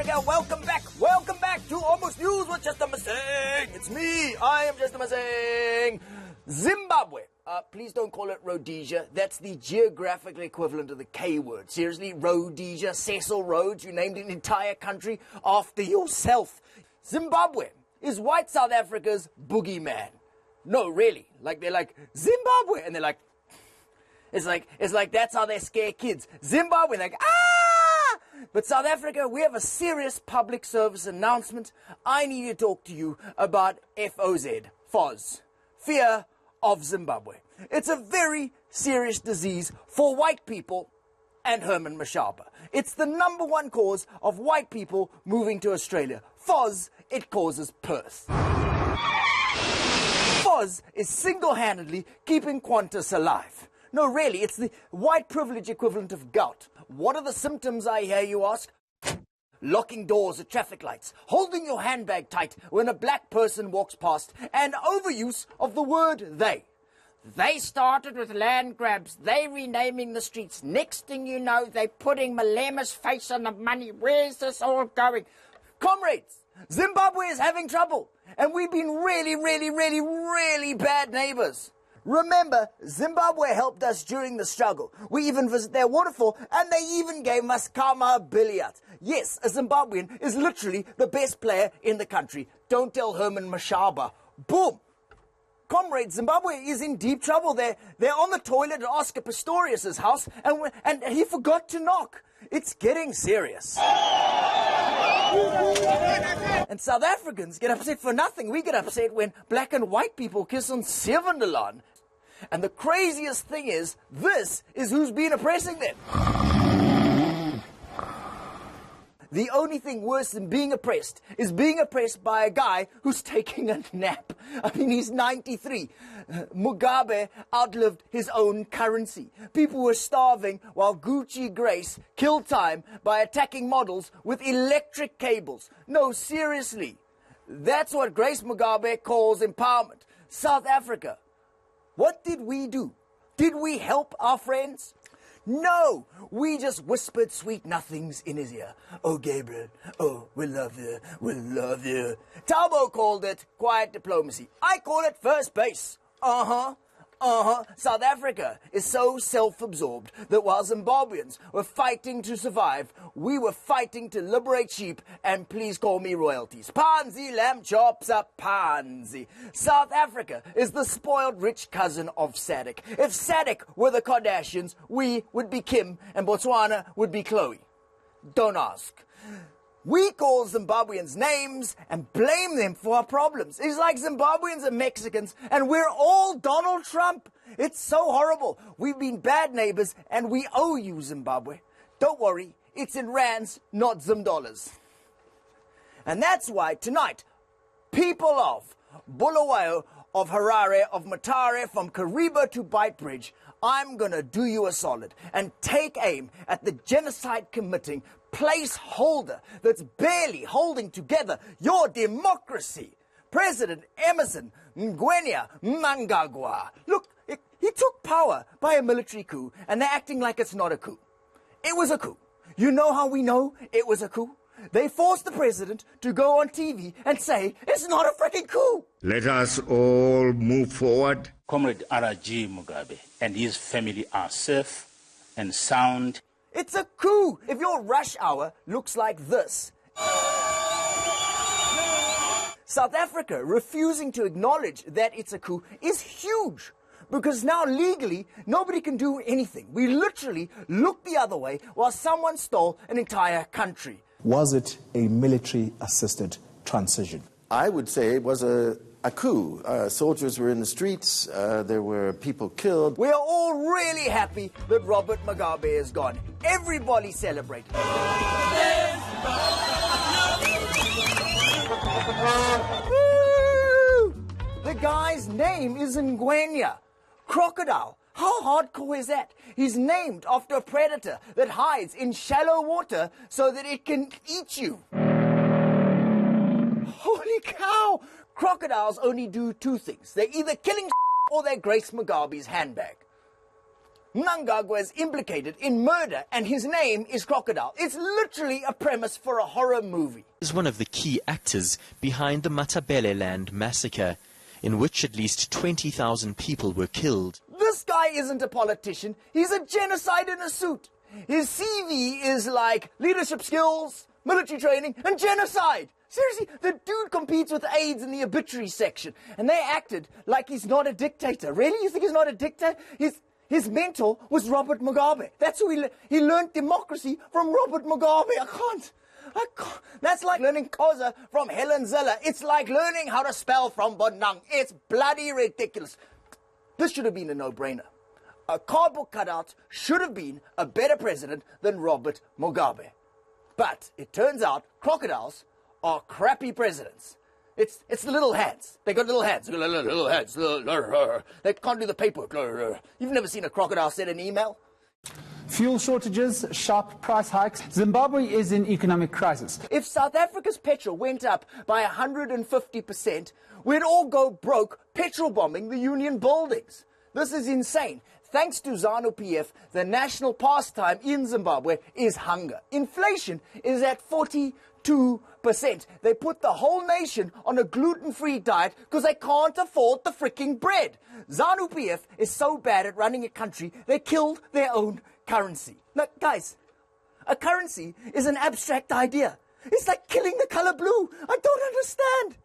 Africa, welcome back to Almost News with Just a Missing. It's me, I am Just a Missing. Zimbabwe, please don't call it Rhodesia, that's the geographical equivalent of the K word. Seriously, Rhodesia, Cecil Rhodes, you named an entire country after yourself. Zimbabwe is white South Africa's boogeyman. No, really, like they're like, Zimbabwe, and they're like, it's like that's how they scare kids. Zimbabwe, like, ah! But South Africa, we have a serious public service announcement. I need to talk to you about FOZ, Fear of Zimbabwe. It's a very serious disease for white people and Herman Mashaba. It's the #1 cause of white people moving to Australia. FOZ, it causes Perth. FOZ is single-handedly keeping Qantas alive. No, really, it's the white privilege equivalent of gout. What are the symptoms, I hear you ask? Locking doors at traffic lights, holding your handbag tight when a black person walks past, and overuse of the word they. They started with land grabs, they renaming the streets. Next thing you know, they putting Malema's face on the money. Where's this all going? Comrades, Zimbabwe is having trouble, and we've been really bad neighbors. Remember, Zimbabwe helped us during the struggle. We even visited their waterfall, and they even gave us Kama billiards. Yes, a Zimbabwean is literally the best player in the country. Don't tell Herman Mashaba. Boom! Comrades, Zimbabwe is in deep trouble. They're on the toilet at Oscar Pistorius's house, and he forgot to knock. It's getting serious. And South Africans get upset for nothing. We get upset when black and white people kiss on Sevendelaan. And the craziest thing is, this is who's been oppressing them. The only thing worse than being oppressed is being oppressed by a guy who's taking a nap. I mean, he's 93. Mugabe outlived his own currency. People were starving while Gucci Grace killed time by attacking models with electric cables. No, seriously. That's what Grace Mugabe calls empowerment. South Africa. What did we do? Did we help our friends? No, we just whispered sweet nothings in his ear. Oh, Gabriel, oh, we love you, we love you. Talbo called it quiet diplomacy. I call it first base. South Africa is so self-absorbed that while Zimbabweans were fighting to survive, we were fighting to liberate sheep and please call me royalties. Pansy, lamb chops, a pansy. South Africa is the spoiled rich cousin of SADC. If SADC were the Kardashians, we would be Kim and Botswana would be Chloe. Don't ask. We call Zimbabweans names and blame them for our problems. It's like Zimbabweans are Mexicans and we're all Donald Trump. It's so horrible. We've been bad neighbors and we owe you, Zimbabwe. Don't worry, it's in rands, not Zim dollars. And that's why tonight, people of Bulawayo, of Harare, of Matare, from Kariba to Beitbridge, I'm gonna do you a solid and take aim at the genocide-committing placeholder that's barely holding together your democracy. President Emerson Mnangagwa. Look, he took power by a military coup, and they're acting like it's not a coup. It was a coup. You know how we know it was a coup? They forced the president to go on TV and say, it's not a freaking coup. Let us all move forward. Comrade R.G. Mugabe and his family are safe and sound. It's a coup if your rush hour looks like this. South Africa refusing to acknowledge that it's a coup is huge. Because now legally, nobody can do anything. We literally looked the other way while someone stole an entire country. Was it a military-assisted transition? I would say it was a coup. Soldiers were in the streets. There were people killed. We are all really happy that Robert Mugabe is gone. Everybody celebrate. The guy's name is Ngwenya. Crocodile. How hardcore is that? He's named after a predator that hides in shallow water so that it can eat you. Holy cow! Crocodiles only do two things. They're either killing or they're Grace Mugabe's handbag. Mnangagwa is implicated in murder and his name is Crocodile. It's literally a premise for a horror movie. Is one of the key actors behind the Matabeleland massacre, in which at least 20,000 people were killed. This guy isn't a politician. He's a genocide in a suit. His CV is like leadership skills, military training, and genocide. Seriously, the dude competes with AIDS in the obituary section, and they acted like he's not a dictator. Really? You think he's not a dictator? His mentor was Robert Mugabe. That's who he learned democracy from Robert Mugabe. I can't. That's like learning Xhosa from Helen Ziller. It's like learning how to spell from Bonang. It's bloody ridiculous. This should have been a no-brainer. A cardboard cutout should have been a better president than Robert Mugabe. But it turns out crocodiles are crappy presidents. It's the little hands. They got little hands. Little hands. They can't do the paperwork. You've never seen a crocodile send an email? Fuel shortages, sharp price hikes. Zimbabwe is in economic crisis. If South Africa's petrol went up by 150%, we'd all go broke petrol bombing the union buildings. This is insane. Thanks to ZANU-PF, the national pastime in Zimbabwe is hunger. Inflation is at 42%. They put the whole nation on a gluten-free diet because they can't afford the freaking bread. ZANU-PF is so bad at running a country, they killed their own currency. Look, guys, a currency is an abstract idea. It's like killing the color blue. I don't understand.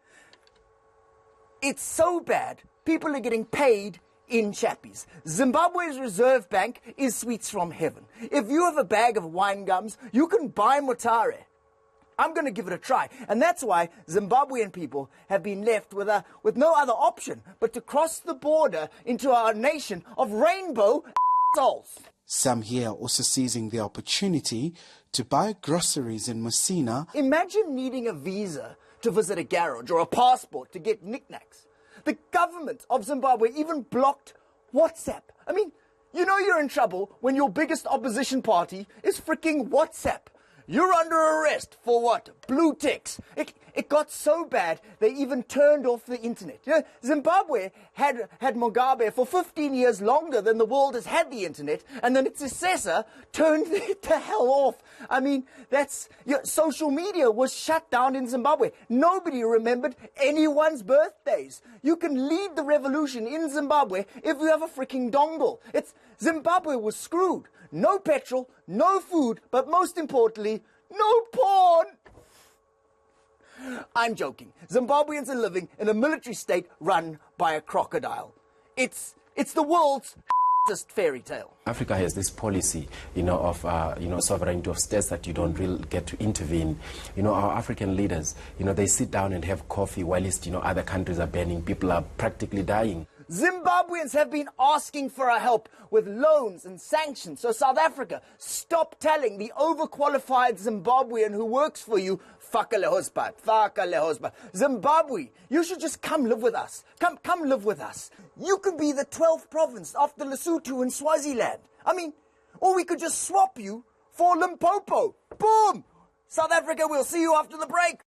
It's so bad, people are getting paid in Chappies. Zimbabwe's reserve bank is sweets from heaven. If you have a bag of wine gums, you can buy Mutare. I'm going to give it a try. And that's why Zimbabwean people have been left with no other option but to cross the border into our nation of rainbow souls. Some here also seizing the opportunity to buy groceries in Musina. Imagine needing a visa to visit a garage or a passport to get knickknacks. The government of Zimbabwe even blocked WhatsApp. I mean, you know you're in trouble when your biggest opposition party is freaking WhatsApp. You're under arrest for what? Blue ticks. It got so bad they even turned off the internet. You know, Zimbabwe had Mugabe for 15 years longer than the world has had the internet, and then its successor turned it to hell off. I mean, social media was shut down in Zimbabwe. Nobody remembered anyone's birthdays. You can lead the revolution in Zimbabwe if you have a freaking dongle. Zimbabwe was screwed. No petrol, no food, but most importantly, no porn. I'm joking. Zimbabweans are living in a military state run by a crocodile. It's the world's fairy tale. Africa has this policy, of sovereignty of states, that you don't really get to intervene. Our African leaders, they sit down and have coffee whilst, other countries are burning. People are practically dying. Zimbabweans have been asking for our help with loans and sanctions. So South Africa, stop telling the overqualified Zimbabwean who works for you, fakale husband. Zimbabwe, you should just come live with us. Come live with us. You could be the 12th province after Lesotho and Swaziland. I mean, or we could just swap you for Limpopo. Boom! South Africa, we'll see you after the break.